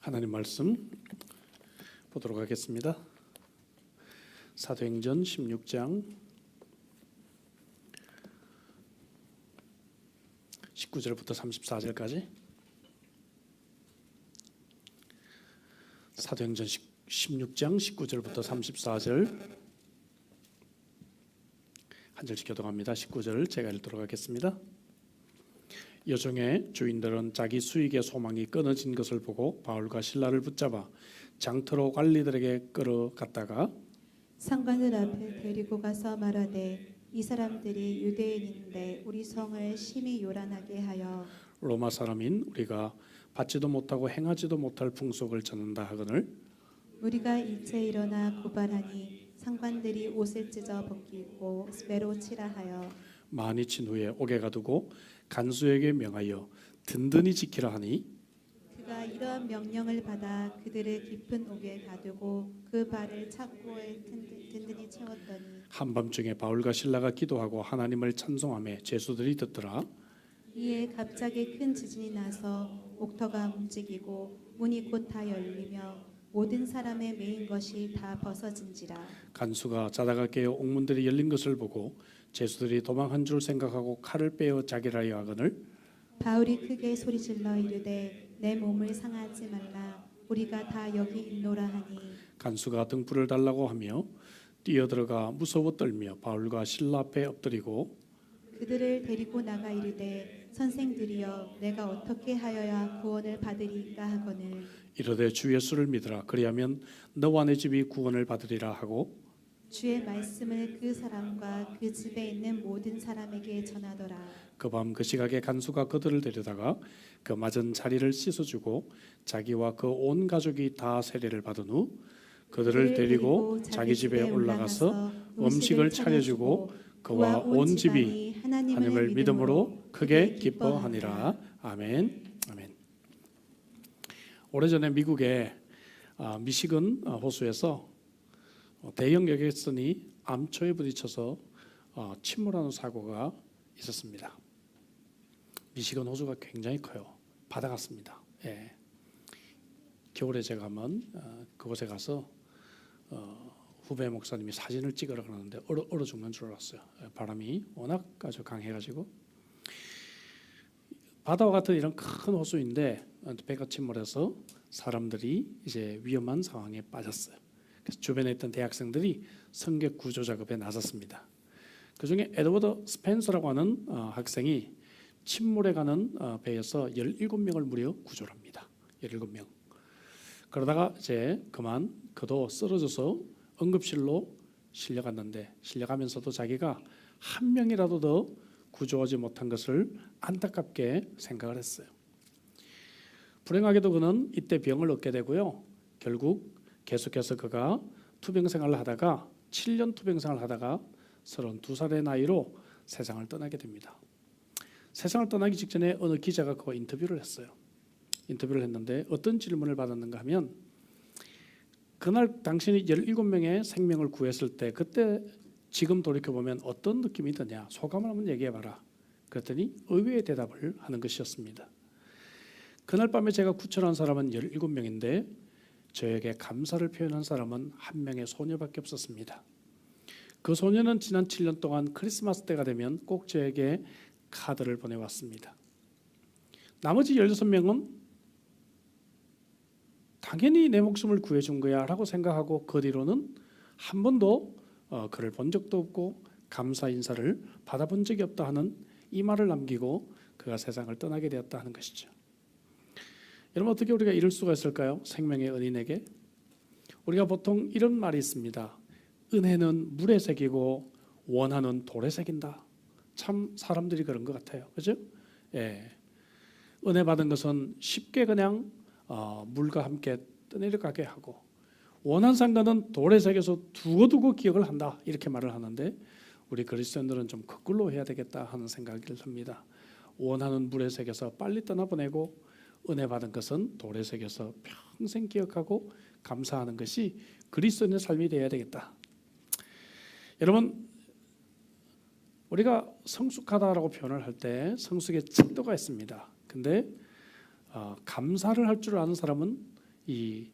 하나님 말씀 보도록 하겠습니다. 사도행전 16장 19절부터 34절까지. 사도행전 16장 19절부터 34절 한 절씩 교독합니다. 19절 제가 읽도록 하겠습니다. 여종의 주인들은 자기 수익의 소망이 끊어진 것을 보고 바울과 실라를 붙잡아 장터로 관리들에게 끌어갔다가 상관들 앞에 데리고 가서 말하되 이 사람들이 유대인인데 우리 성을 심히 요란하게 하여 로마 사람인 우리가 받지도 못하고 행하지도 못할 풍속을 전한다 하거늘 우리가 이제 일어나 고발하니 상관들이 옷을 찢어 벗기고 쇠로 치라 하여 많이 친 후에 옥에 가두고 간수에게 명하여 든든히 지키라 하니 그가 이러한 명령을 받아 그들을 깊은 옥에 가두고 그 발을 착고에 든든히 채웠더니 한밤중에 바울과 실라가 기도하고 하나님을 찬송하며 죄수들이 듣더라. 이에 갑자기 큰 지진이 나서 옥터가 움직이고 문이 곧 다 열리며 모든 사람의 메인 것이 다 벗어진지라. 간수가 자다가 깨어 옥문들이 열린 것을 보고 죄수들이 도망한 줄 생각하고 칼을 빼어 자기를 하여 하거늘 바울이 크게 소리질러 이르되 내 몸을 상하지 말라. 우리가 다 여기 있노라 하니 간수가 등불을 달라고 하며 뛰어들어가 무서워 떨며 바울과 실라 앞에 엎드리고 그들을 데리고 나가 이르되 선생들이여 내가 어떻게 하여야 구원을 받으리까 하거늘 이르되 주 예수를 믿으라 그리하면 너와 내 집이 구원을 받으리라 하고 주의 말씀을 그 사람과 그 집에 있는 모든 사람에게 전하더라. 그 밤 그 시각에 간수가 그들을 데려다가 그 맞은 자리를 씻어주고 자기와 그 온 가족이 다 세례를 받은 후 그들을 데리고 자기 집에 올라가서 음식을 차려주고 그와 온 집이 하나님을 믿음으로 크게 기뻐하니라. 아멘. 아멘. 오래전에 미국의 미시건 호수에서 대형 여객선이 암초에 부딪혀서 침몰하는 사고가 있었습니다. 미시건 호수가 굉장히 커요. 바다 같습니다. 예. 겨울에 제가 한번 그곳에 가서 후배 목사님이 사진을 찍으라 그러는데 얼어 죽는 줄 알았어요. 바람이 워낙 아주 강해가지고 바다와 같은 이런 큰 호수인데 배가 침몰해서 사람들이 이제 위험한 상황에 빠졌어요. 그래서 주변에 있던 대학생들이 성객 구조 작업에 나섰습니다. 그 중에 에드워드 스펜서라고 하는 학생이 침몰해 가는 배에서 17명을 무려 구조를 합니다. 17명. 그러다가 이제 그만 그도 쓰러져서 응급실로 실려갔는데 실려가면서도 자기가 한 명이라도 더 구조하지 못한 것을 안타깝게 생각을 했어요. 불행하게도 그는 이때 병을 얻게 되고요. 결국 계속해서 그가 투병 생활을 하다가 7년 투병 생활을 하다가 32살의 나이로 세상을 떠나게 됩니다. 세상을 떠나기 직전에 어느 기자가 그와 인터뷰를 했어요. 인터뷰를 했는데 어떤 질문을 받았는가 하면 그날 당신이 17명의 생명을 구했을 때 그때 지금 돌이켜보면 어떤 느낌이 드냐 소감을 한번 얘기해봐라. 그랬더니 의외의 대답을 하는 것이었습니다. 그날 밤에 제가 구출한 사람은 17명인데 저에게 감사를 표현한 사람은 한 명의 소녀밖에 없었습니다. 그 소녀는 지난 7년 동안 크리스마스 때가 되면 꼭 저에게 카드를 보내왔습니다. 나머지 16명은 당연히 내 목숨을 구해준 거야 라고 생각하고 그 뒤로는 한 번도 그를 본 적도 없고 감사 인사를 받아본 적이 없다 하는 이 말을 남기고 그가 세상을 떠나게 되었다 하는 것이죠. 여러분 어떻게 우리가 이럴 수가 있을까요? 생명의 은인에게 우리가 보통 이런 말이 있습니다. 은혜는 물에 새기고 원하는 돌에 새긴다. 참 사람들이 그런 것 같아요. 그렇죠? 예. 은혜 받은 것은 쉽게 그냥 물과 함께 떠내려가게 하고 원한 것은 돌에 새겨서 두고두고 기억을 한다. 이렇게 말을 하는데 우리 그리스도인들은 좀 거꾸로 해야 되겠다 하는 생각이 듭니다. 원하는 물에 새겨서 빨리 떠나보내고 은혜 받은 것은 돌에 새겨서 평생 기억하고 감사하는 것이 그리스도인의 삶이 되어야 되겠다. 여러분 우리가 성숙하다라고 표현을 할 때 성숙의 척도가 있습니다. 근데 감사를 할 줄 아는 사람은 이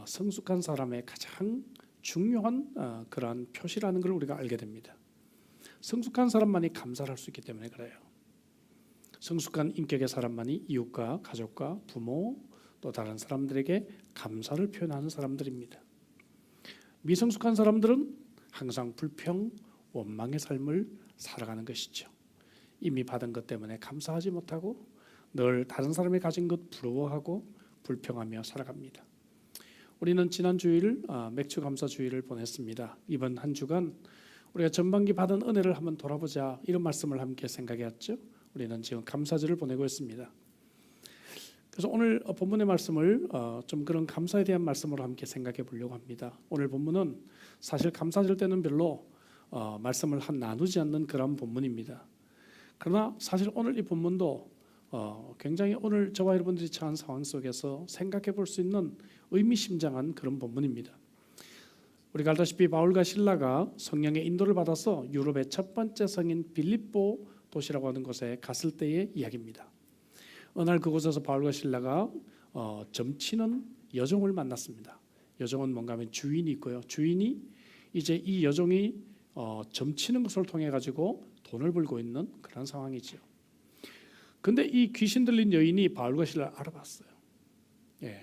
성숙한 사람의 가장 중요한 그러한 표시라는 걸 우리가 알게 됩니다. 성숙한 사람만이 감사를 할 수 있기 때문에 그래요. 성숙한 인격의 사람만이 이웃과 가족과 부모 또 다른 사람들에게 감사를 표현하는 사람들입니다. 미성숙한 사람들은 항상 불평, 원망의 삶을 살아가는 것이죠. 이미 받은 것 때문에 감사하지 못하고 늘 다른 사람이 가진 것 부러워하고 불평하며 살아갑니다. 우리는 지난 주일 맥주 감사 주일을 보냈습니다. 이번 한 주간 우리가 전반기 받은 은혜를 한번 돌아보자 이런 말씀을 함께 생각해왔죠. 우리는 지금 감사절을 보내고 있습니다. 그래서 오늘 본문의 말씀을 좀 그런 감사에 대한 말씀으로 함께 생각해 보려고 합니다. 오늘 본문은 사실 감사절 때는 별로 말씀을 나누지 않는 그런 본문입니다. 그러나 사실 오늘 이 본문도 굉장히 오늘 저와 여러분들이 처한 상황 속에서 생각해 볼 수 있는 의미심장한 그런 본문입니다. 우리가 알다시피 바울과 실라가 성령의 인도를 받아서 유럽의 첫 번째 성인 빌립보 도시라고 하는 곳에 갔을 때의 이야기입니다. 어느 날 그곳에서 바울과 실라가 점치는 여종을 만났습니다. 여종은 뭔가 하면 주인이 있고요. 주인이 이제 이 여종이 점치는 것을 통해 가지고 돈을 벌고 있는 그런 상황이지요. 근데 이 귀신 들린 여인이 바울과 실라를 알아봤어요. 예.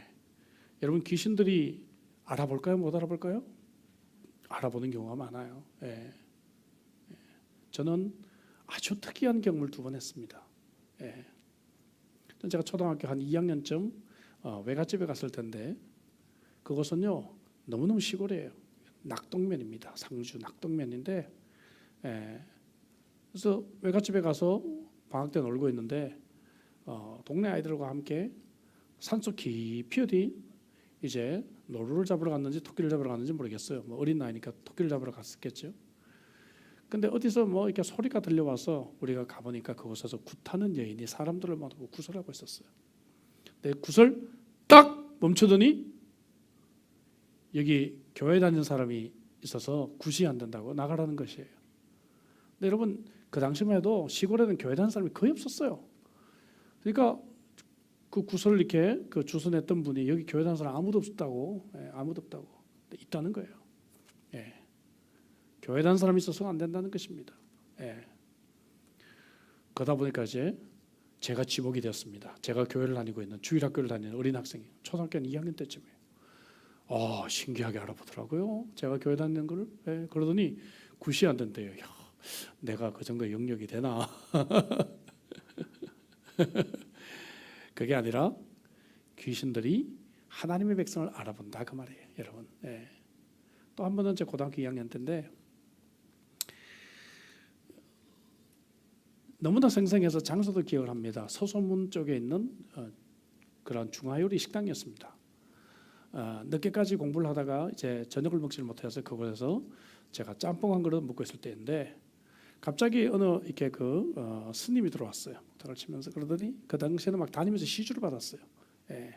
여러분 귀신들이 알아볼까요? 못 알아볼까요? 알아보는 경우가 많아요. 예. 저는 아주 특이한 경험을 2번 했습니다. 예. 제가 초등학교 한 2학년쯤 외갓집에 갔을 텐데 그곳은요 너무너무 시골이에요. 낙동면입니다. 상주 낙동면인데 그래서 외갓집에 가서 방학 때 놀고 있는데 동네 아이들과 함께 산속 깊이 어디 이제 노루를 잡으러 갔는지 토끼를 잡으러 갔는지 모르겠어요. 뭐 어린 나이니까 토끼를 잡으러 갔었겠죠. 근데 어디서 뭐 이렇게 소리가 들려와서 우리가 가보니까 그곳에서 굿하는 여인이 사람들을 모으고 구설하고 있었어요. 근데 구설 딱 멈추더니 여기 교회 다니는 사람이 있어서 굿이 안 된다고 나가라는 것이에요. 근데 여러분 그 당시만 해도 시골에는 교회 다니는 사람이 거의 없었어요. 그러니까 그 구설을 이렇게 그 주선했던 분이 여기 교회 다니는 사람 아무도 없다고, 아무도 없다고 있다는 거예요. 예. 교회 다니는 사람이 있어서는 안 된다는 것입니다. 예. 그러다 보니까 이제 제가 지목이 되었습니다. 제가 교회를 다니고 있는 주일학교를 다니는 어린 학생이 초등학교 2학년 때쯤이에요. 신기하게 알아보더라고요. 제가 교회 다니는 걸. 예. 그러더니 굿이 안 된대요. 야, 내가 그 정도 영역이 되나? 그게 아니라 귀신들이 하나님의 백성을 알아본다 그 말이에요, 여러분. 예. 또 한 번은 제 고등학교 2학년 때인데 너무나 생생해서 장소도 기억을 합니다. 서소문 쪽에 있는 그런 중화요리 식당이었습니다. 늦게까지 공부를 하다가 이제 저녁을 먹지를 못해서 그곳에서 제가 짬뽕 한 그릇 먹고 있을 때인데 갑자기 어느 이렇게 스님이 들어왔어요. 목탁을 치면서 그러더니 그 당시에는 막 다니면서 시주를 받았어요. 예.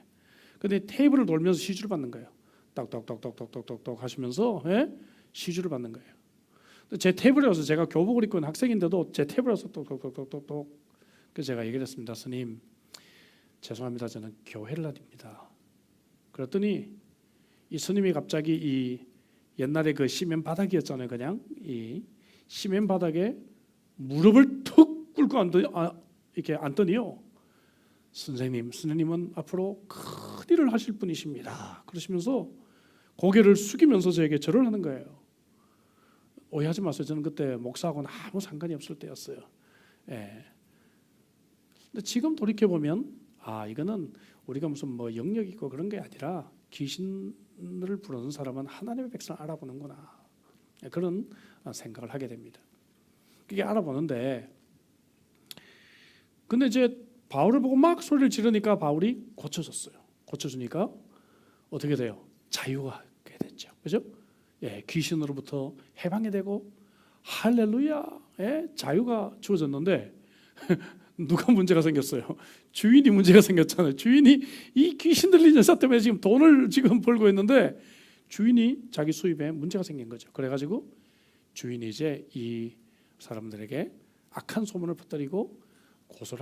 근데 테이블을 돌면서 시주를 받는 거예요. 똑똑똑똑똑똑똑 하시면서 시주를 받는 거예요. 제 테이블에 와서 제가 교복을 입고 있는 학생인데도 제 테이블에 와서 똑똑똑똑똑. 그래서 제가 얘기를 했습니다. 스님, 죄송합니다. 저는 교회를 다닙니다. 그랬더니 이 스님이 갑자기 이 옛날에 그 시멘 바닥이었잖아요. 그냥 이 시멘 바닥에 무릎을 툭 꿇고 이렇게 앉더니요. 스님은 앞으로 큰 일을 하실 분이십니다. 그러시면서 고개를 숙이면서 저에게 절을 하는 거예요. 오해하지 마세요. 저는 그때 목사하고는 아무 상관이 없을 때였어요. 예. 근데 지금 돌이켜 보면 이거는 우리가 무슨 뭐 영역 있고 그런 게 아니라 귀신을 부르는 사람은 하나님의 백성을 알아보는구나. 그런 생각을 하게 됩니다. 그게 알아보는데 근데 이제 바울을 보고 막 소리를 지르니까 바울이 고쳐졌어요. 고쳐주니까 어떻게 돼요? 자유가 게 됐죠. 그죠? 예, 귀신으로부터 해방이 되고 할렐루야, 자유가 주어졌는데 누가 문제가 생겼어요? 주인이 문제가 생겼잖아요. 주인이 이 귀신 들린 여자 때문에 지금 돈을 지금 벌고 있는데 주인이 자기 수입에 문제가 생긴 거죠. 그래가지고 주인이 이제 이 사람들에게 악한 소문을 퍼뜨리고 고소를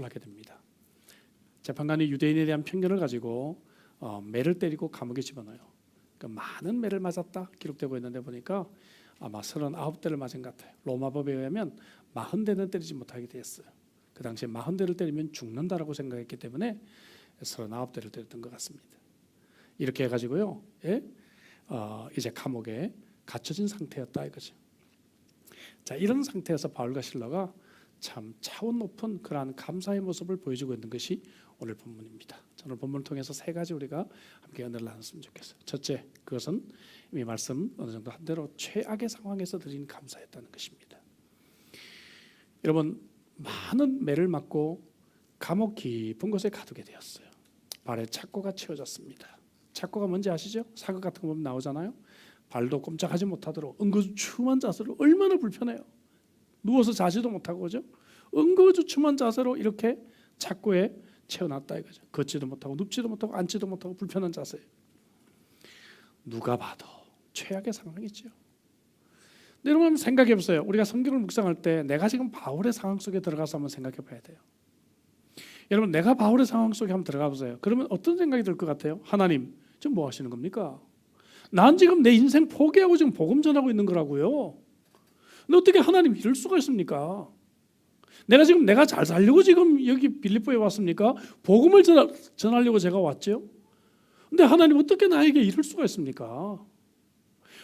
하게 됩니다. 재판관이 유대인에 대한 편견을 가지고 매를 때리고 감옥에 집어넣어요. 그러니까 많은 매를 맞았다 기록되고 있는데 보니까 아마 39대를 맞은 것 같아요. 로마법에 의하면 40대는 때리지 못하게 됐어요. 그 당시에 40대를 때리면 죽는다라고 생각했기 때문에 39대를 때렸던 것 같습니다. 이렇게 해가지고요, 예? 이제 감옥에 갇혀진 상태였다 이거죠. 자, 이런 상태에서 바울과 실라가 참 차원 높은 그러한 감사의 모습을 보여주고 있는 것이 오늘 본문입니다. 저는 본문을 통해서 세 가지 우리가 함께 은혜를 나눴으면 좋겠어요. 첫째, 그것은 이미 말씀 어느 정도 한 대로 최악의 상황에서 드린 감사였다는 것입니다. 여러분, 많은 매를 맞고 감옥 깊은 곳에 가두게 되었어요. 발에 착고가 채워졌습니다. 착고가 뭔지 아시죠? 사극 같은 거 보면 나오잖아요. 발도 꼼짝하지 못하도록 응거주춤한 자세로, 얼마나 불편해요. 누워서 자지도 못하고, 그죠? 응거주춤한 자세로 이렇게 착고에 채워놨다 이거죠. 걷지도 못하고 눕지도 못하고 앉지도 못하고 불편한 자세. 누가 봐도 최악의 상황이죠. 근데 여러분 생각해 보세요. 우리가 성경을 묵상할 때 내가 지금 바울의 상황 속에 들어가서 한번 생각해 봐야 돼요. 여러분, 내가 바울의 상황 속에 한번 들어가 보세요. 그러면 어떤 생각이 들 것 같아요? 하나님, 지금 뭐 하시는 겁니까? 난 지금 내 인생 포기하고 지금 복음 전하고 있는 거라고요. 근데 어떻게 하나님 이럴 수가 있습니까? 내가 잘 살려고 지금 여기 빌립보에 왔습니까? 복음을 전하려고 제가 왔죠. 근데 하나님 어떻게 나에게 이럴 수가 있습니까?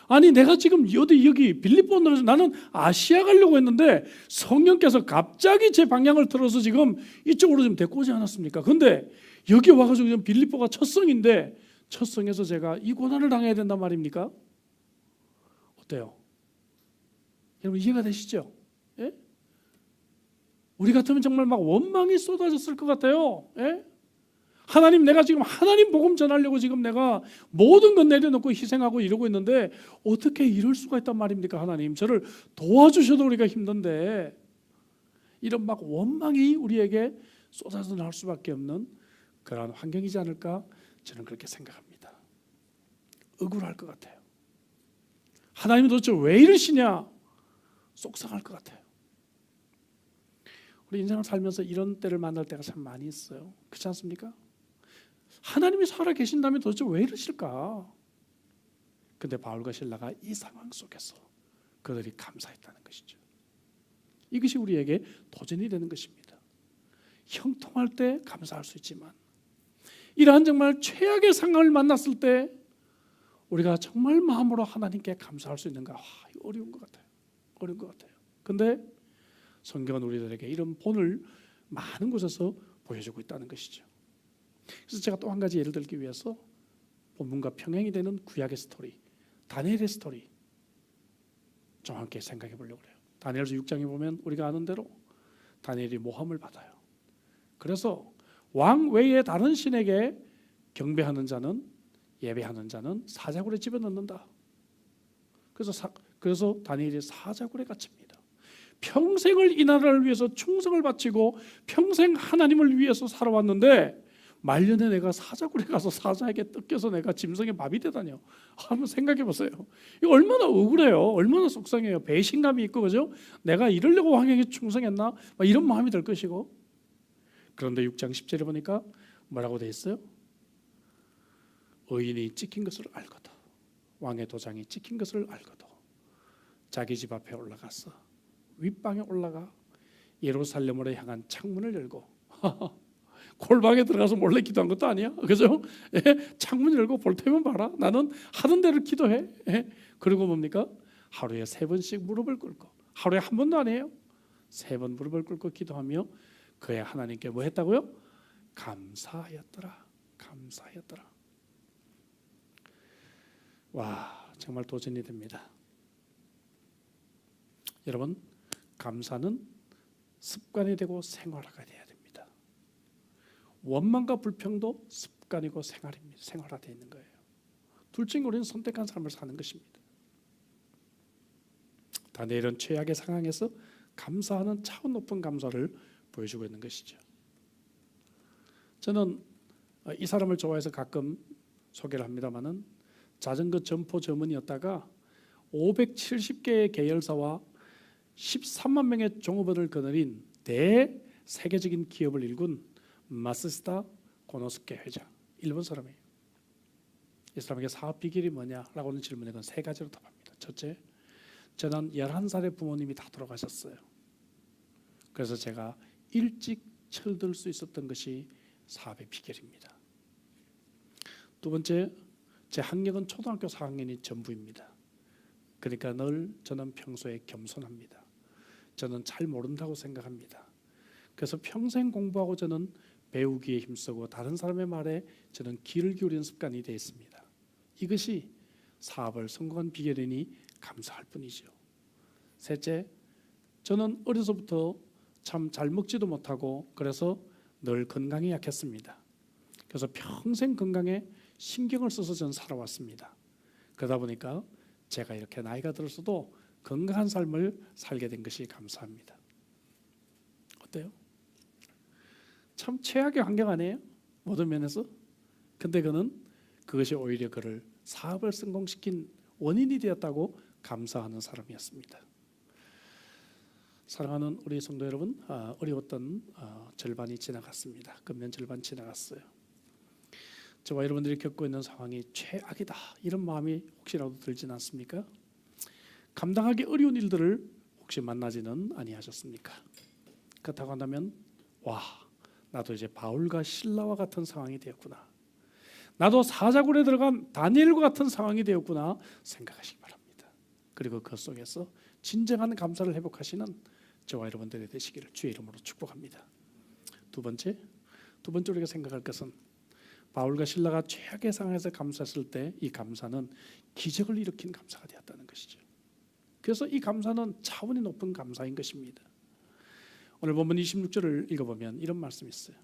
아니, 내가 지금 여기 빌립보 온다고 해서 나는 아시아 가려고 했는데 성령께서 갑자기 제 방향을 틀어서 지금 이쪽으로 좀 데리고 오지 않았습니까? 근데 여기 와가지고 지금 빌립보가 첫 성인데 첫 성에서 제가 이 고난을 당해야 된단 말입니까? 어때요? 여러분 이해가 되시죠? 예? 우리 같으면 정말 막 원망이 쏟아졌을 것 같아요. 예? 하나님, 내가 지금 하나님 복음 전하려고 지금 내가 모든 것 내려놓고 희생하고 이러고 있는데 어떻게 이럴 수가 있단 말입니까? 하나님, 저를 도와주셔도 우리가 힘든데. 이런 막 원망이 우리에게 쏟아져 나올 수밖에 없는 그러한 환경이지 않을까, 저는 그렇게 생각합니다. 억울할 것 같아요. 하나님은 도대체 왜 이러시냐, 속상할 것 같아요. 우리 인생을 살면서 이런 때를 만날 때가 참 많이 있어요. 그렇지 않습니까? 하나님이 살아 계신다면 도대체 왜 이러실까? 근데 바울과 실라가 이 상황 속에서 그들이 감사했다는 것이죠. 이것이 우리에게 도전이 되는 것입니다. 형통할 때 감사할 수 있지만 이러한 정말 최악의 상황을 만났을 때 우리가 정말 마음으로 하나님께 감사할 수 있는가? 이거 어려운 것 같아요. 어려운 것 같아요. 근데 성경은 우리들에게 이런 본을 많은 곳에서 보여주고 있다는 것이죠. 그래서 제가 또 한 가지 예를 들기 위해서 본문과 평행이 되는 구약의 스토리, 다니엘의 스토리 좀 함께 생각해 보려고 해요. 다니엘서 6장에 보면 우리가 아는 대로 다니엘이 모함을 받아요. 그래서 왕 외에 다른 신에게 경배하는 자는, 예배하는 자는 사자굴에 집어넣는다. 그래서 다니엘이 사자굴에 갇힙니다. 평생을 이 나라를 위해서 충성을 바치고 평생 하나님을 위해서 살아왔는데 말년에 내가 사자굴에 가서 사자에게 뜯겨서 내가 짐승의 밥이 되다니요. 한번 생각해 보세요. 이거 얼마나 억울해요. 얼마나 속상해요. 배신감이 있고, 그죠? 내가 이러려고 왕에게 충성했나? 막 이런 마음이 들 것이고. 그런데 6장 10절에 보니까 뭐라고 돼 있어요? 의인이 찍힌 것을 알거든. 왕의 도장이 찍힌 것을 알거든. 자기 집 앞에 올라가서 윗방에 올라가 예루살렘으로 향한 창문을 열고 골방에 들어가서 몰래 기도한 것도 아니야, 그죠? 예, 창문 열고 볼 테면 봐라. 나는 하던 대로 기도해. 예, 그리고 뭡니까? 하루에 3번씩 무릎을 꿇고, 하루에 한 번도 아니에요. 3번 무릎을 꿇고 기도하며 그의 하나님께 뭐 했다고요? 감사하였더라. 감사하였더라. 와, 정말 도전이 됩니다. 여러분, 감사는 습관이 되고 생활화가 돼야 됩니다. 원망과 불평도 습관이고 생활화되어 있는 거예요. 둘 중에 우리는 선택한 삶을 사는 것입니다. 다니엘은 최악의 상황에서 감사하는 차원 높은 감사를 보여주고 있는 것이죠. 저는 이 사람을 좋아해서 가끔 소개를 합니다마는 자전거 점포 점원이었다가 570개의 계열사와 13만 명의 종업원을 거느린 대세계적인 기업을 일군 마쓰시다 고노스케 회장, 일본 사람이에요. 이 사람에게 사업 비결이 뭐냐라고 하는 질문에 그건 세 가지로 답합니다. 첫째, 저는 11살에 부모님이 다 돌아가셨어요. 그래서 제가 일찍 철들 수 있었던 것이 사업의 비결입니다. 두 번째, 제 학력은 초등학교 4학년이 전부입니다. 그러니까 늘 저는 평소에 겸손합니다. 저는 잘 모른다고 생각합니다. 그래서 평생 공부하고 저는 배우기에 힘쓰고 다른 사람의 말에 저는 귀를 기울이는 습관이 되어 있습니다. 이것이 사업을 성공한 비결이니 감사할 뿐이죠. 셋째, 저는 어려서부터 참 잘 먹지도 못하고 그래서 늘 건강에 약했습니다. 그래서 평생 건강에 신경을 써서 저는 살아왔습니다. 그러다 보니까 제가 이렇게 나이가 들어서도 건강한 삶을 살게 된 것이 감사합니다. 어때요? 참 최악의 환경 아니에요? 모든 면에서. 근데 그것이 오히려 그를 사업을 성공시킨 원인이 되었다고 감사하는 사람이었습니다. 사랑하는 우리 성도 여러분, 어려웠던 절반이 지나갔습니다. 금년 절반 지나갔어요. 저와 여러분들이 겪고 있는 상황이 최악이다 이런 마음이 혹시라도 들진 않습니까? 감당하기 어려운 일들을 혹시 만나지는 아니하셨습니까? 그렇다고 한다면 와, 나도 이제 바울과 실라와 같은 상황이 되었구나, 나도 사자굴에 들어간 다니엘과 같은 상황이 되었구나 생각하시기 바랍니다. 그리고 그 속에서 진정한 감사를 회복하시는 저와 여러분들이 되시기를 주의 이름으로 축복합니다. 두 번째 우리가 생각할 것은 바울과 실라가 최악의 상황에서 감사했을 때 이 감사는 기적을 일으킨 감사가 되었다는 것이죠. 그래서 이 감사는 차원이 높은 감사인 것입니다. 오늘 본문 26절을 읽어보면 이런 말씀이 있어요.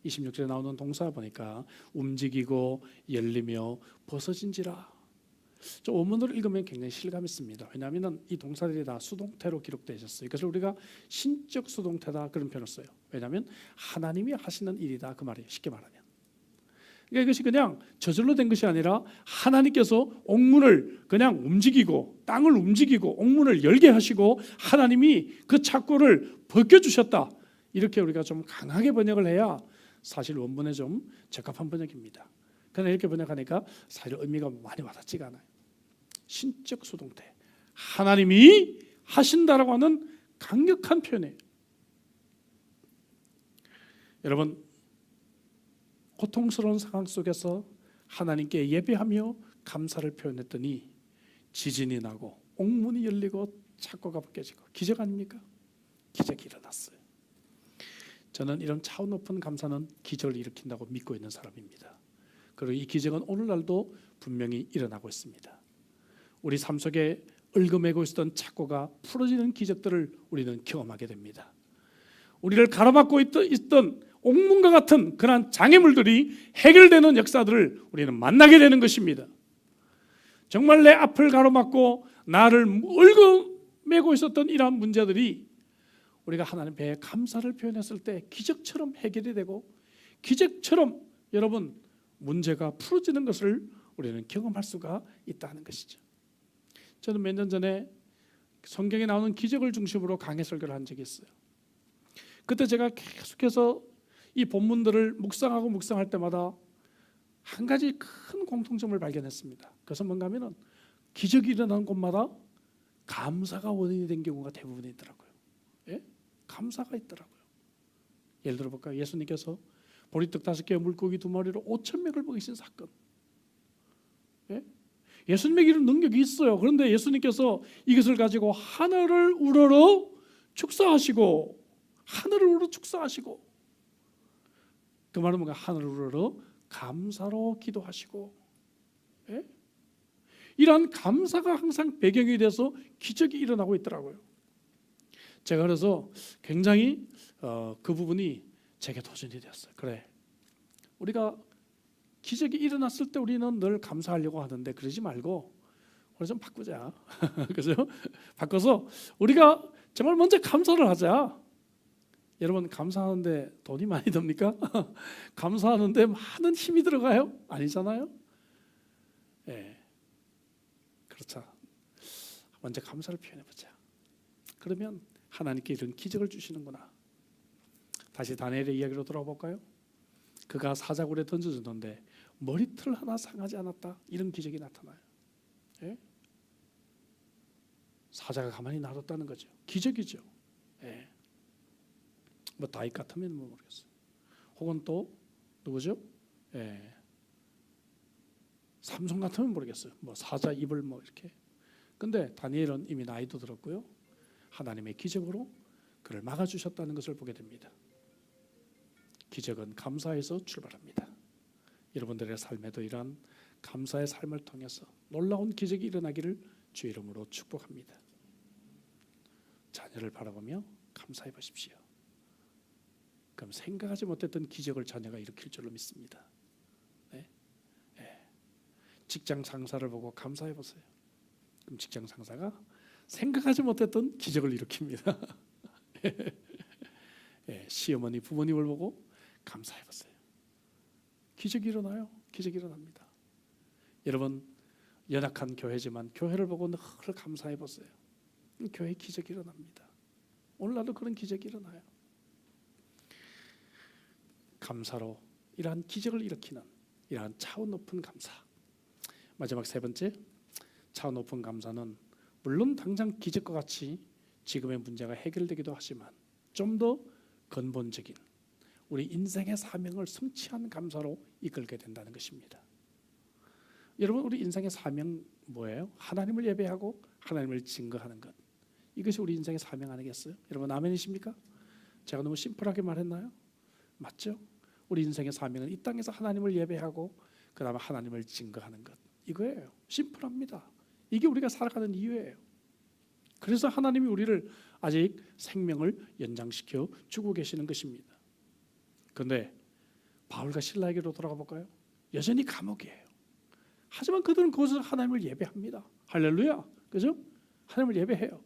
26절에 나오는 동사 보니까 움직이고 열리며 벗어진지라. 저 원문으로 읽으면 굉장히 실감 있습니다. 왜냐하면 이 동사들이 다 수동태로 기록되어 있었어요. 그래서 우리가 신적 수동태다 그런 표현을 써요. 왜냐하면 하나님이 하시는 일이다 그 말이에요. 쉽게 말하면. 그러니까 이것이 그냥 저절로 된 것이 아니라 하나님께서 옥문을 그냥 움직이고 땅을 움직이고 옥문을 열게 하시고 하나님이 그 착고를 벗겨주셨다. 이렇게 우리가 좀 강하게 번역을 해야 사실 원문에 좀 적합한 번역입니다. 그러나 이렇게 번역하니까 사실 의미가 많이 와닿지가 않아요. 신적 수동태, 하나님이 하신다라고 하는 강력한 표현이에요. 여러분, 고통스러운 상황 속에서 하나님께 예배하며 감사를 표현했더니 지진이 나고 옥문이 열리고 착고가 벗겨지고 기적 아닙니까? 기적이 일어났어요. 저는 이런 차원 높은 감사는 기적을 일으킨다고 믿고 있는 사람입니다. 그리고 이 기적은 오늘날도 분명히 일어나고 있습니다. 우리 삶 속에 얽어매고 있었던 착고가 풀어지는 기적들을 우리는 경험하게 됩니다. 우리를 가로막고 있던 옥문과 같은 그런 장애물들이 해결되는 역사들을 우리는 만나게 되는 것입니다. 정말 내 앞을 가로막고 나를 얽어매고 있었던 이러한 문제들이 우리가 하나님 배에 감사를 표현했을 때 기적처럼 해결이 되고 기적처럼 여러분 문제가 풀어지는 것을 우리는 경험할 수가 있다는 것이죠. 저는 몇 년 전에 성경에 나오는 기적을 중심으로 강해 설교를 한 적이 있어요. 그때 제가 계속해서 이 본문들을 묵상할 때마다 한 가지 큰 공통점을 발견했습니다. 그것은 뭔가 하면 기적이 일어나는 곳마다 감사가 원인이 된 경우가 대부분이 있더라고요. 예? 감사가 있더라고요. 예를 들어 볼까요? 예수님께서 보리떡 5개와 물고기 2마리로 5,000명을 먹이신 사건. 예? 예수님에게 이런 능력이 있어요. 그런데 예수님께서 이것을 가지고 하늘을 우러러 축사하시고 그 말은 뭔가 하늘을 우러러 감사로 기도하시고, 예? 이러한 감사가 항상 배경이 돼서 기적이 일어나고 있더라고요. 제가 그래서 굉장히 그 부분이 제게 도전이 되었어요. 그래, 우리가 기적이 일어났을 때 우리는 늘 감사하려고 하는데 그러지 말고 우리 좀 바꾸자. 그죠? 바꿔서 우리가 정말 먼저 감사를 하자. 여러분, 감사하는데 돈이 많이 듭니까? 감사하는데 많은 힘이 들어가요? 아니잖아요. 예, 그렇죠. 먼저 감사를 표현해보자. 그러면 하나님께 이런 기적을 주시는구나. 다시 다니엘의 이야기로 돌아볼까요? 그가 사자굴에 던져졌는데 머리털 하나 상하지 않았다. 이런 기적이 나타나요. 예? 사자가 가만히 놔뒀다는 거죠. 기적이죠. 예. 뭐 다윗 같으면 뭐 모르겠어요. 혹은 또 누구죠? 예. 삼손 같으면 모르겠어요. 뭐 사자 입을 뭐 이렇게. 근데 다니엘은 이미 나이도 들었고요. 하나님의 기적으로 그를 막아주셨다는 것을 보게 됩니다. 기적은 감사에서 출발합니다. 여러분들의 삶에도 이러한 감사의 삶을 통해서 놀라운 기적이 일어나기를 주의 이름으로 축복합니다. 자녀를 바라보며 감사해 보십시오. 그럼 생각하지 못했던 기적을 자녀가 일으킬 줄로 믿습니다. 네? 네. 직장 상사를 보고 감사해 보세요. 그럼 직장 상사가 생각하지 못했던 기적을 일으킵니다. 네. 시어머니 부모님을 보고 감사해 보세요. 기적이 일어나요. 기적이 일어납니다. 여러분 연약한 교회지만 교회를 보고 늘 감사해 보세요. 교회에 기적이 일어납니다. 오늘 나도 그런 기적이 일어나요. 감사로 이러한 기적을 일으키는 이러한 차원 높은 감사. 마지막 세 번째 차원 높은 감사는 물론 당장 기적과 같이 지금의 문제가 해결되기도 하지만 좀 더 근본적인 우리 인생의 사명을 성취한 감사로 이끌게 된다는 것입니다. 여러분 우리 인생의 사명 뭐예요? 하나님을 예배하고 하나님을 증거하는 것. 이것이 우리 인생의 사명 아니겠어요? 여러분 아멘이십니까? 제가 너무 심플하게 말했나요? 맞죠? 우리 인생의 사명은 이 땅에서 하나님을 예배하고 그 다음에 하나님을 증거하는 것. 이거예요. 심플합니다. 이게 우리가 살아가는 이유예요. 그래서 하나님이 우리를 아직 생명을 연장시켜 주고 계시는 것입니다. 그런데 바울과 실라에게로 돌아가 볼까요? 여전히 감옥이에요. 하지만 그들은 그곳에서 하나님을 예배합니다. 할렐루야. 그죠? 하나님을 예배해요.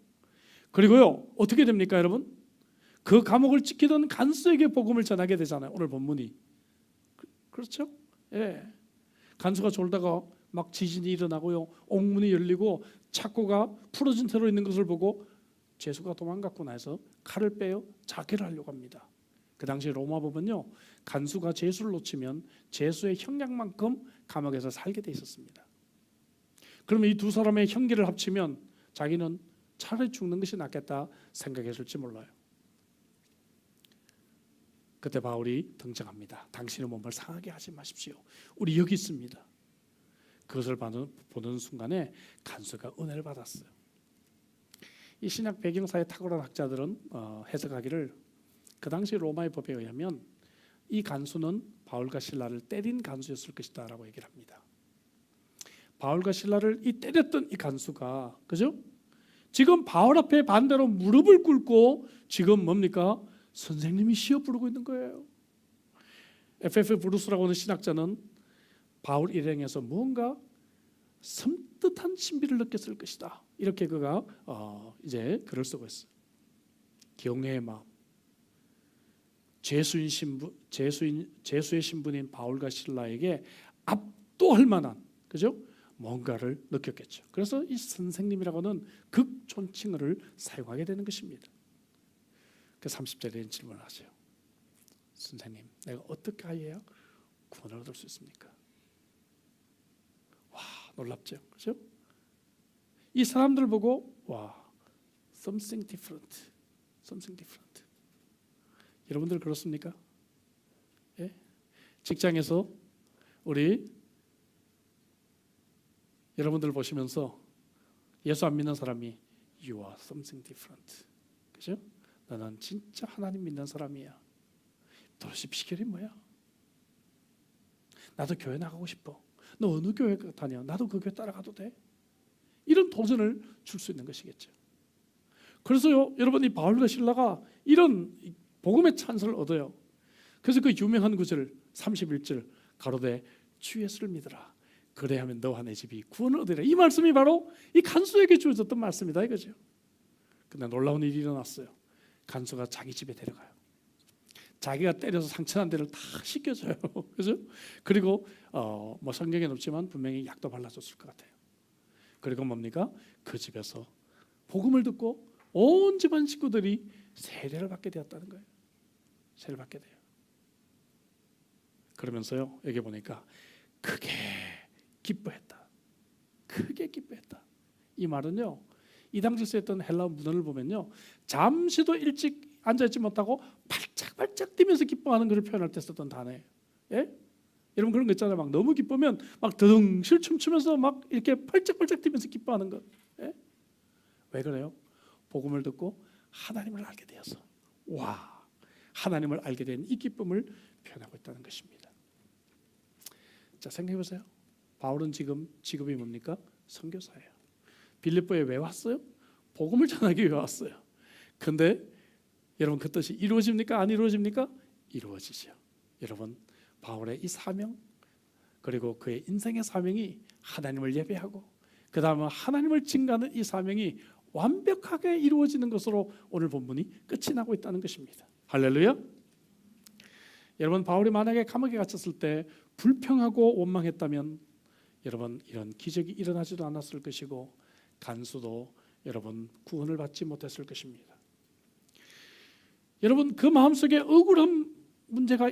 그리고요 어떻게 됩니까 여러분? 그 감옥을 지키던 간수에게 복음을 전하게 되잖아요. 오늘 본문이 그렇죠? 예. 간수가 졸다가 막 지진이 일어나고요 옥문이 열리고 창고가 풀어진 채로 있는 것을 보고 죄수가 도망갔구나 해서 칼을 빼어 자결을 하려고 합니다. 그 당시 로마 법은요 간수가 죄수를 놓치면 죄수의 형량만큼 감옥에서 살게 돼 있었습니다. 그러면 이 두 사람의 형기를 합치면 자기는 차라리 죽는 것이 낫겠다 생각했을지 몰라요. 그때 바울이 등장합니다. 당신의 몸을 상하게 하지 마십시오. 우리 여기 있습니다. 그것을 보는 순간에 간수가 은혜를 받았어요. 이 신약 배경사의 탁월한 학자들은 해석하기를 그 당시 로마의 법에 의하면 이 간수는 바울과 실라를 때린 간수였을 것이다 라고 얘기를 합니다. 바울과 실라를 때렸던 이 간수가 그죠? 지금 바울 앞에 반대로 무릎을 꿇고 지금 뭡니까? 선생님이 시어 부르고 있는 거예요. F.F. 브루스라고 하는 신학자는 바울 일행에서 무언가 섬뜩한 신비를 느꼈을 것이다. 이렇게 그가 이제 글을 쓰고 있어요. 경외의 마음, 제수의 신분인 바울과 실라에게 압도할 만한 그죠? 뭔가를 느꼈겠죠. 그래서 이 선생님이라고는 극존칭어를 사용하게 되는 것입니다. 그 30절에 이런 질문을 하세요. 선생님, 내가 어떻게 해야 구원을 얻을 수 있습니까? 와, 놀랍죠, 그렇죠? 이 사람들 보고 와, something different. 여러분들 그렇습니까? 예? 직장에서 우리 여러분들 보시면서 예수 안 믿는 사람이 You are something different. 그죠? 너는 진짜 하나님 믿는 사람이야. 도대체 비결이 뭐야? 나도 교회 나가고 싶어. 너 어느 교회 다녀? 나도 그 교회 따라가도 돼? 이런 도전을 줄 수 있는 것이겠죠. 그래서요, 여러분 이 바울과 실라가 이런 복음의 찬스를 얻어요. 그래서 그 유명한 구절 31절 가로되 주 예수를 믿으라. 그래야면 너와 내 집이 구원을 얻으리라. 이 말씀이 바로 이 간수에게 주어졌던 말씀이다 이거죠. 근데 놀라운 일이 일어났어요. 간수가 자기 집에 데려가요. 자기가 때려서 상처난 데를 다 씻겨줘요. 그죠? 그리고 뭐 성경에는 없지만 분명히 약도 발라줬을 것 같아요. 그리고 뭡니까? 그 집에서 복음을 듣고 온 집안 식구들이 세례를 받게 되었다는 거예요. 세례를 받게 돼요. 그러면서요, 여기 보니까 크게 기뻐했다. 크게 기뻐했다. 이 말은요, 이 당시 쓰였던 헬라어 문헌을 보면요, 잠시도 일찍 앉아있지 못하고 발짝발짝 뛰면서 기뻐하는 것을 표현할 때 썼던 단어예요. 예? 여러분 그런 거 있잖아요. 막 너무 기쁘면 막 드덩실 춤추면서 막 이렇게 발짝발짝 뛰면서 기뻐하는 것. 예? 왜 그래요? 복음을 듣고 하나님을 알게 되어서, 와, 하나님을 알게 된 이 기쁨을 표현하고 있다는 것입니다. 자, 생각해 보세요. 바울은 지금 직업이 뭡니까? 선교사예요. 빌립보에 왜 왔어요? 복음을 전하기 위해 왔어요. 근데 여러분 그 뜻이 이루어집니까? 안 이루어집니까? 이루어지죠. 여러분, 바울의 이 사명, 그리고 그의 인생의 사명이 하나님을 예배하고 그 다음에 하나님을 증거하는 이 사명이 완벽하게 이루어지는 것으로 오늘 본문이 끝이 나고 있다는 것입니다. 할렐루야. 여러분, 바울이 만약에 감옥에 갇혔을 때 불평하고 원망했다면 여러분 이런 기적이 일어나지도 않았을 것이고 간수도 여러분 구원을 받지 못했을 것입니다. 여러분, 그 마음속에 억울한 문제가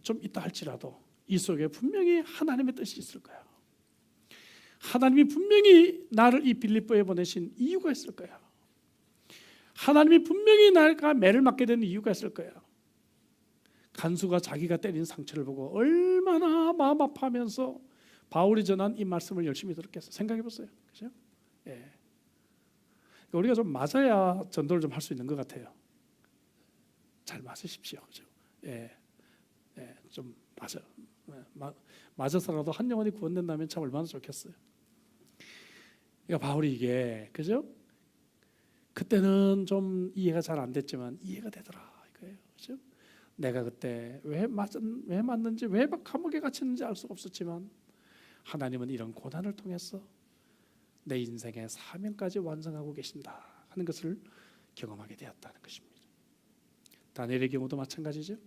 좀 있다 할지라도 이 속에 분명히 하나님의 뜻이 있을 거야. 하나님이 분명히 나를 이 빌립보에 보내신 이유가 있을 거야. 하나님이 분명히 내가 매를 맞게 된 이유가 있을 거야. 간수가 자기가 때린 상처를 보고 얼마나 마음 아파하면서 바울이 전한 이 말씀을 열심히 들었겠어요. 생각해 보세요. 그죠? 예. 우리가 좀 맞아야 전도를 좀 할 수 있는 것 같아요. 잘 맞으십시오. 그죠? 예. 예, 좀 맞아서라도 한 영혼이 구원된다면 참 얼마나 좋겠어요. 그러니까 바울이 이게, 그죠? 그때는 좀 이해가 잘 안 됐지만 이해가 되더라 이거예요. 그죠? 내가 그때 왜 맞는지, 왜 감옥에 갇혔는지 알 수가 없었지만 하나님은 이런 고난을 통해서 내 인생의 사명까지 완성하고 계신다 하는 것을 경험하게 되었다는 것입니다. 다니엘의 경우도 마찬가지죠.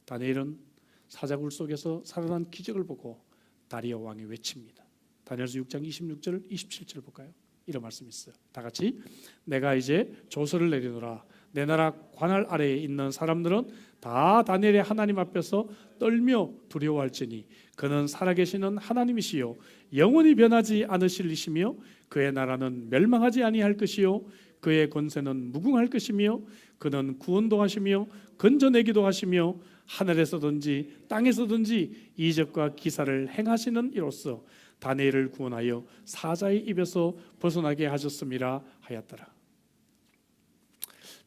다니엘은 사자굴 속에서 살아난 기적을 보고 다리오 왕이 외칩니다. 다니엘서 6장 26절 27절 볼까요? 이런 말씀이 있어요. 다 같이, 내가 이제 조서를 내리노라. 내 나라 관할 아래에 있는 사람들은 다 다니엘의 하나님 앞에서 떨며 두려워할지니 그는 살아계시는 하나님이시요 영원히 변하지 않으실 이시며 그의 나라는 멸망하지 아니할 것이요 그의 권세는 무궁할 것이며 그는 구원도 하시며 건져내기도 하시며 하늘에서든지 땅에서든지 이적과 기사를 행하시는 이로써 다니엘을 구원하여 사자의 입에서 벗어나게 하셨음이라 하였더라.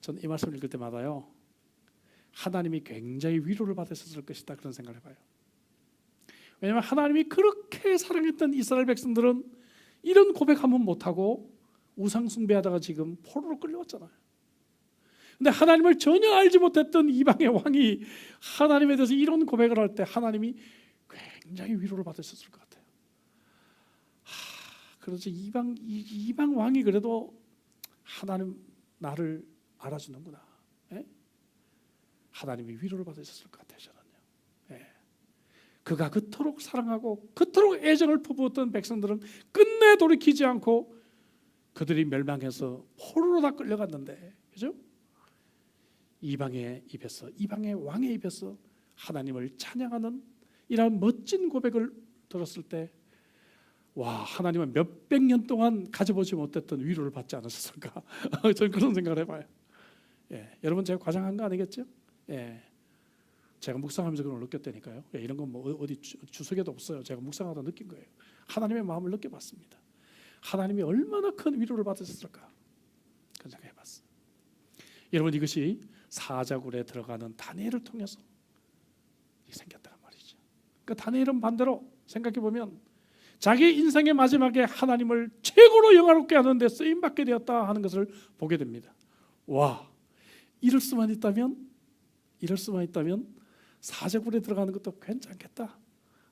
저는 이 말씀을 읽을 때마다요, 하나님이 굉장히 위로를 받으셨을 것이다 그런 생각을 해봐요. 왜냐하면 하나님이 그렇게 사랑했던 이스라엘 백성들은 이런 고백하면 못하고 우상 숭배하다가 지금 포로로 끌려왔잖아요. 근데 하나님을 전혀 알지 못했던 이방의 왕이 하나님에 대해서 이런 고백을 할 때 하나님이 굉장히 위로를 받으셨을 것 같아요. 그래서 이방 왕이 그래도 하나님 나를 알아주는구나. 예? 하나님이 위로를 받으셨을 것 같아요. 저는요. 예. 그가 그토록 사랑하고 그토록 애정을 퍼부었던 백성들은 끝내 돌이키지 않고 그들이 멸망해서 포로로 다 끌려갔는데, 그죠? 이방의 입에서, 이방의 왕의 입에서 하나님을 찬양하는 이런 멋진 고백을 들었을 때, 와, 하나님은 몇백 년 동안 가져보지 못했던 위로를 받지 않으셨을까? 저는 그런 생각을 해봐요. 예, 여러분 제가 과장한 거 아니겠죠? 예, 제가 묵상하면서 그걸 느꼈다니까요. 예, 이런 건 뭐 어디 주석에도 없어요. 제가 묵상하다 느낀 거예요. 하나님의 마음을 느껴봤습니다. 하나님이 얼마나 큰 위로를 받으셨을까? 그런 생각해봤어요. 여러분, 이것이 사자굴에 들어가는 다니엘을 통해서 생겼다는 말이죠. 그러니까 다니엘은 반대로 생각해보면 자기 인생의 마지막에 하나님을 최고로 영화롭게 하는 데 쓰임받게 되었다 하는 것을 보게 됩니다. 와, 이럴 수만 있다면 사자굴에 들어가는 것도 괜찮겠다.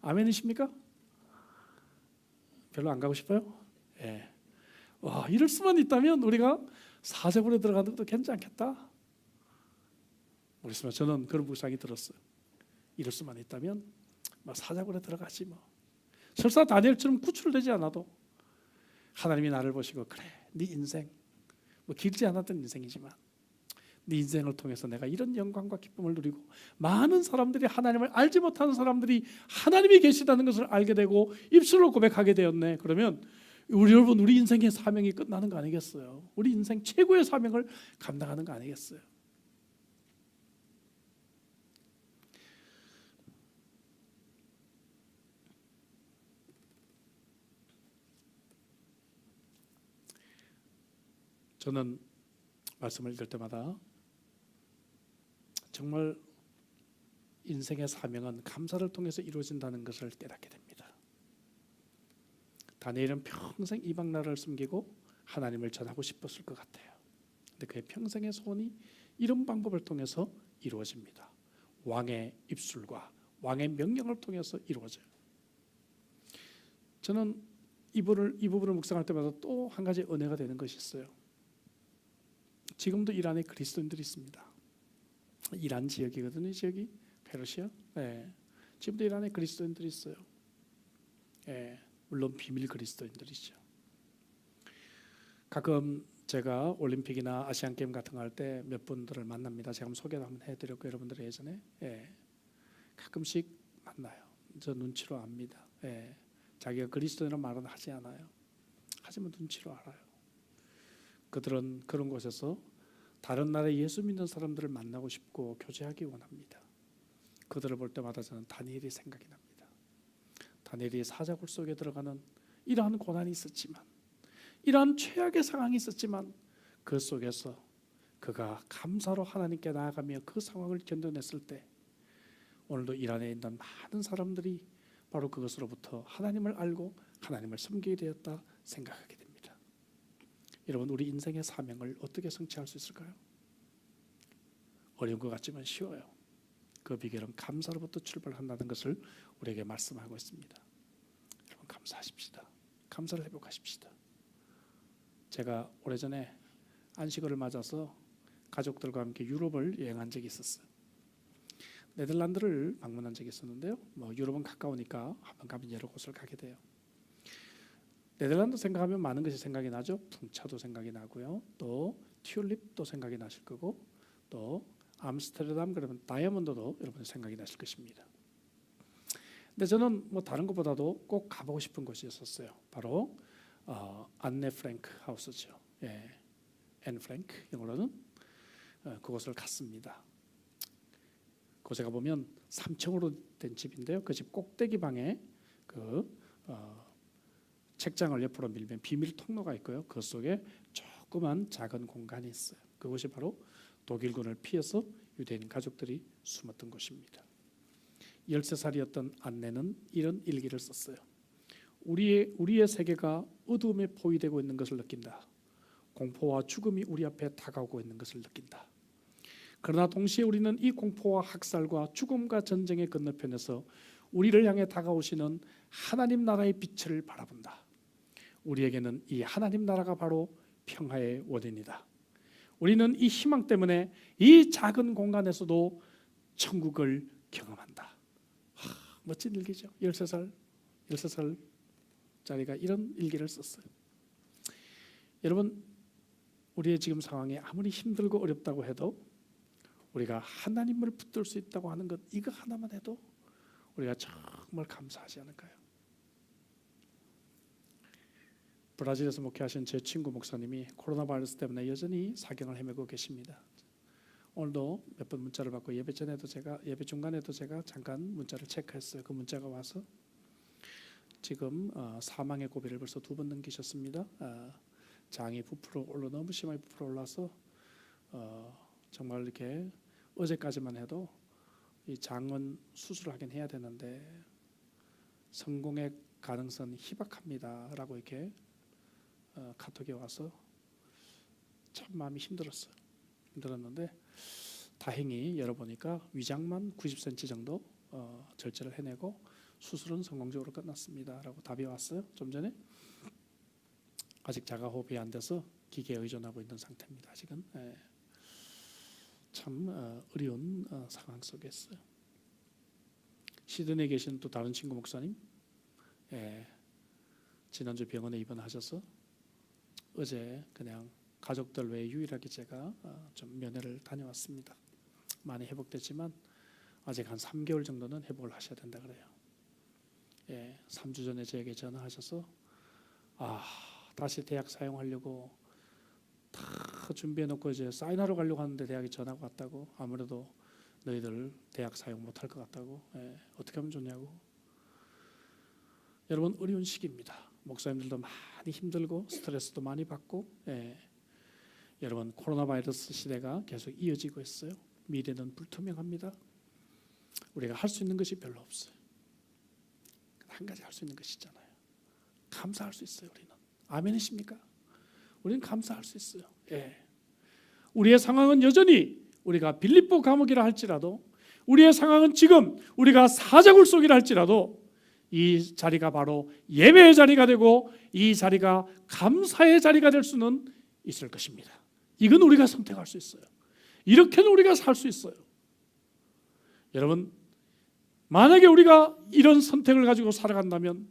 아멘이십니까? 별로 안 가고 싶어요? 예. 와, 이럴 수만 있다면 우리가 사자굴에 들어가는 것도 괜찮겠다. 모르겠지만 저는 그런 묵상이 들었어요. 이럴 수만 있다면 사자굴에 들어가지 뭐. 설사 다니엘처럼 구출되지 않아도 하나님이 나를 보시고, 그래, 네 인생 뭐 길지 않았던 인생이지만 네 인생을 통해서 내가 이런 영광과 기쁨을 누리고 많은 사람들이 하나님을 알지 못하는 사람들이 하나님이 계시다는 것을 알게 되고 입술로 고백하게 되었네. 그러면 여러분 우리 인생의 사명이 끝나는 거 아니겠어요? 우리 인생 최고의 사명을 감당하는 거 아니겠어요? 저는 말씀을 읽을 때마다 정말 인생의 사명은 감사를 통해서 이루어진다는 것을 깨닫게 됩니다. 다니엘은 평생 이방 나라를 숨기고 하나님을 전하고 싶었을 것 같아요. 근데 그의 평생의 소원이 이런 방법을 통해서 이루어집니다. 왕의 입술과 왕의 명령을 통해서 이루어져요. 저는 이 부분을 묵상할 때마다 또 한 가지 은혜가 되는 것이 있어요. 지금도 이란에 그리스도인들이 있습니다. 이란 지역이거든요. 이 지역이 페르시아. 네. 지금도 이란에 그리스도인들이 있어요. 네. 물론 비밀 그리스도인들이죠. 가끔 제가 올림픽이나 아시안 게임 같은 거 할 때 몇 분들을 만납니다. 제가 한번 소개도 한번 해드렸고 여러분들 예전에 가끔씩 만나요. 저 눈치로 압니다. 자기가 그리스도인이라는 말은 하지 않아요. 하지만 눈치로 알아요. 그들은 그런 곳에서 다른 나라의 예수 믿는 사람들을 만나고 싶고 교제하기 원합니다. 그들을 볼 때마다 저는 다니엘이 생각이 납니다. 다니엘이 사자굴 속에 들어가는 이러한 고난이 있었지만, 이러한 최악의 상황이 있었지만 그 속에서 그가 감사로 하나님께 나아가며 그 상황을 견뎌냈을 때 오늘도 이란에 있는 많은 사람들이 바로 그것으로부터 하나님을 알고 하나님을 섬기게 되었다 생각하게 됩니다. 여러분 우리 인생의 사명을 어떻게 성취할 수 있을까요? 어려운 것 같지만 쉬워요. 그 비결은 감사로부터 출발한다는 것을 우리에게 말씀하고 있습니다. 여러분 감사하십시다. 감사를 회복하십시다. 제가 오래전에 안식일을 맞아서 가족들과 함께 유럽을 여행한 적이 있었어요. 네덜란드를 방문한 적이 있었는데요. 유럽은 가까우니까 한번 가면 여러 곳을 가게 돼요. 네덜란드 생각하면 많은 것이 생각이 나죠. 풍차도 생각이 나고요. 또 튤립도 생각이 나실 거고 또 암스테르담 그러면 다이아몬드도 여러분의 생각이 나실 것입니다. 근데 저는 다른 것보다도 꼭 가보고 싶은 곳이 있었어요. 바로 안네 프랭크 하우스죠. 앤 프랭크 영어로는 그곳을 갔습니다. 그곳에 가보면 3층으로 된 집인데요. 그 집 꼭대기 방에 책장을 옆으로 밀면 비밀 통로가 있고요. 그 속에 조그만 작은 공간이 있어요. 그곳이 바로 독일군을 피해서 유대인 가족들이 숨었던 곳입니다. 13살이었던 안내는 이런 일기를 썼어요. 우리의 세계가 어두움에 포위되고 있는 것을 느낀다. 공포와 죽음이 우리 앞에 다가오고 있는 것을 느낀다. 그러나 동시에 우리는 이 공포와 학살과 죽음과 전쟁의 건너편에서 우리를 향해 다가오시는 하나님 나라의 빛을 바라본다. 우리에게는 이 하나님 나라가 바로 평화의 원인이다. 우리는 이 희망 때문에 이 작은 공간에서도 천국을 경험한다. 멋진 일기죠. 13살짜리가 이런 일기를 썼어요. 여러분 우리의 지금 상황이 아무리 힘들고 어렵다고 해도 우리가 하나님을 붙들 수 있다고 하는 것 이거 하나만 해도 우리가 정말 감사하지 않을까요? 브라질에서 목회하신 제 친구 목사님이 코로나 바이러스 때문에 여전히 사경을 헤매고 계십니다. 오늘도 몇 번 문자를 받고 예배 중간에도 제가 잠깐 문자를 체크했어요. 그 문자가 와서 지금 사망의 고비를 벌써 2번 넘기셨습니다. 장이 너무 심하게 부풀어 올라서 정말 이렇게 어제까지만 해도 이 장은 수술하긴 해야 되는데 성공의 가능성이 희박합니다라고 이렇게 카톡이 와서 참 마음이 힘들었는데 다행히 열어보니까 위장만 90cm 정도 절제를 해내고 수술은 성공적으로 끝났습니다라고 답이 왔어요. 좀 전에. 아직 자가호흡이 안 돼서 기계에 의존하고 있는 상태입니다. 아직은. 참 어려운 상황 속에 있어요. 시드니에 계신 또 다른 친구 목사님 지난주 병원에 입원하셔서 어제 그냥 가족들 외에 유일하게 제가 좀 면회를 다녀왔습니다. 많이 회복됐지만 아직 한 3개월 정도는 회복을 하셔야 된다 그래요. 3주 전에 저에게 전화하셔서 다시 대학 사용하려고 다 준비해놓고 이제 사인하러 가려고 하는데 대학에 전화가 왔다고. 아무래도 너희들 대학 사용 못할 것 같다고. 어떻게 하면 좋냐고. 여러분, 어려운 시기입니다. 목사님들도 많이 힘들고 스트레스도 많이 받고, 여러분, 코로나 바이러스 시대가 계속 이어지고 있어요. 미래는 불투명합니다. 우리가 할 수 있는 것이 별로 없어요. 한 가지 할 수 있는 것이 있잖아요. 감사할 수 있어요. 우리는. 아멘이십니까? 우리는 감사할 수 있어요. 우리의 상황은 여전히 우리가 빌립보 감옥이라 할지라도, 우리의 상황은 지금 우리가 사자굴 속이라 할지라도, 이 자리가 바로 예배의 자리가 되고 이 자리가 감사의 자리가 될 수는 있을 것입니다. 이건 우리가 선택할 수 있어요. 이렇게는 우리가 살 수 있어요. 여러분, 만약에 우리가 이런 선택을 가지고 살아간다면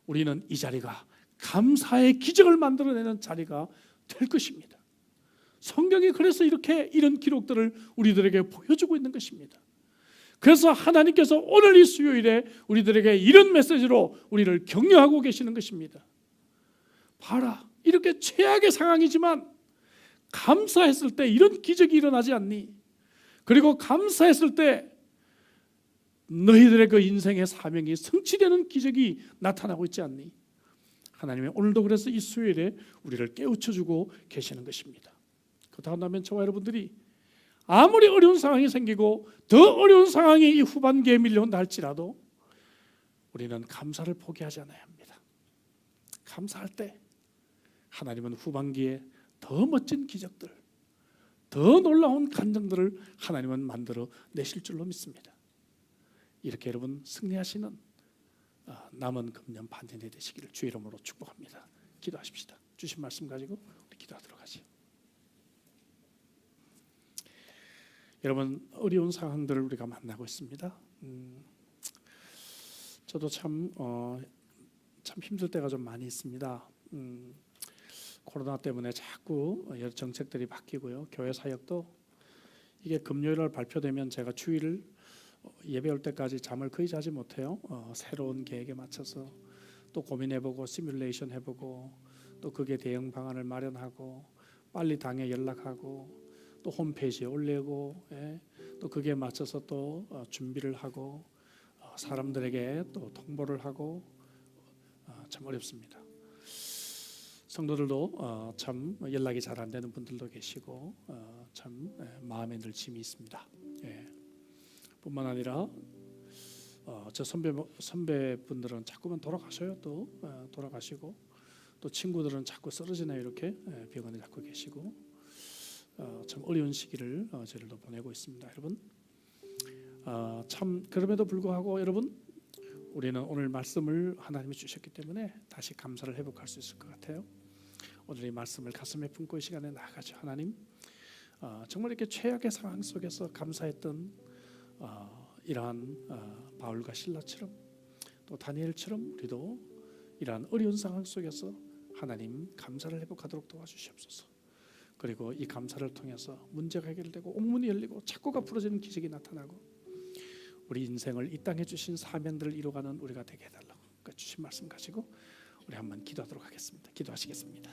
우리는 이 자리가 감사의 기적을 만들어내는 자리가 될 것입니다. 성경이 그래서 이렇게 이런 기록들을 우리들에게 보여주고 있는 것입니다. 그래서 하나님께서 오늘 이 수요일에 우리들에게 이런 메시지로 우리를 격려하고 계시는 것입니다. 봐라, 이렇게 최악의 상황이지만 감사했을 때 이런 기적이 일어나지 않니? 그리고 감사했을 때 너희들의 그 인생의 사명이 성취되는 기적이 나타나고 있지 않니? 하나님이 오늘도 그래서 이 수요일에 우리를 깨우쳐주고 계시는 것입니다. 그렇다고 한다면 저와 여러분들이 아무리 어려운 상황이 생기고 더 어려운 상황이 이 후반기에 밀려온다 할지라도 우리는 감사를 포기하지 않아야 합니다. 감사할 때 하나님은 후반기에 더 멋진 기적들, 더 놀라운 간증들을 하나님은 만들어 내실 줄로 믿습니다. 이렇게 여러분 승리하시는 남은 금년 반년이 되시기를 주의 이름으로 축복합니다. 기도하십시다. 주신 말씀 가지고 우리 기도하도록 하죠. 여러분, 어려운 상황들을 우리가 만나고 있습니다. 저도 참 힘들 때가 좀 많이 있습니다. 코로나 때문에 자꾸 여러 정책들이 바뀌고요. 교회 사역도 이게 금요일날 발표되면 제가 주일 예배 올 때까지 잠을 거의 자지 못해요. 새로운 계획에 맞춰서 또 고민해보고 시뮬레이션 해보고 또 그게 대응 방안을 마련하고 빨리 당에 연락하고 또 홈페이지에 올리고 또 그게 맞춰서 또 준비를 하고 사람들에게 또 통보를 하고 참 어렵습니다. 성도들도 참 연락이 잘 안 되는 분들도 계시고 참 마음에 늘 짐이 있습니다. 뿐만 아니라 저 선배분들은 자꾸만 돌아가셔요. 또 돌아가시고 또 친구들은 자꾸 쓰러지나요. 이렇게 병원에 자꾸 계시고 참 어려운 시기를 저희들도 보내고 있습니다. 여러분, 참 그럼에도 불구하고 여러분, 우리는 오늘 말씀을 하나님이 주셨기 때문에 다시 감사를 회복할 수 있을 것 같아요. 오늘 이 말씀을 가슴에 품고 이 시간에 나아가죠. 하나님, 정말 이렇게 최악의 상황 속에서 감사했던 이러한 바울과 실라처럼 또 다니엘처럼 우리도 이러한 어려운 상황 속에서 하나님 감사를 회복하도록 도와주시옵소서. 그리고 이 감사를 통해서 문제가 해결되고 옥문이 열리고 착고가 풀어지는 기적이 나타나고 우리 인생을 이 땅에 주신 사명들을 이루어가는 우리가 되게 해달라고 주신 말씀 가지고 우리 한번 기도하도록 하겠습니다. 기도하시겠습니다.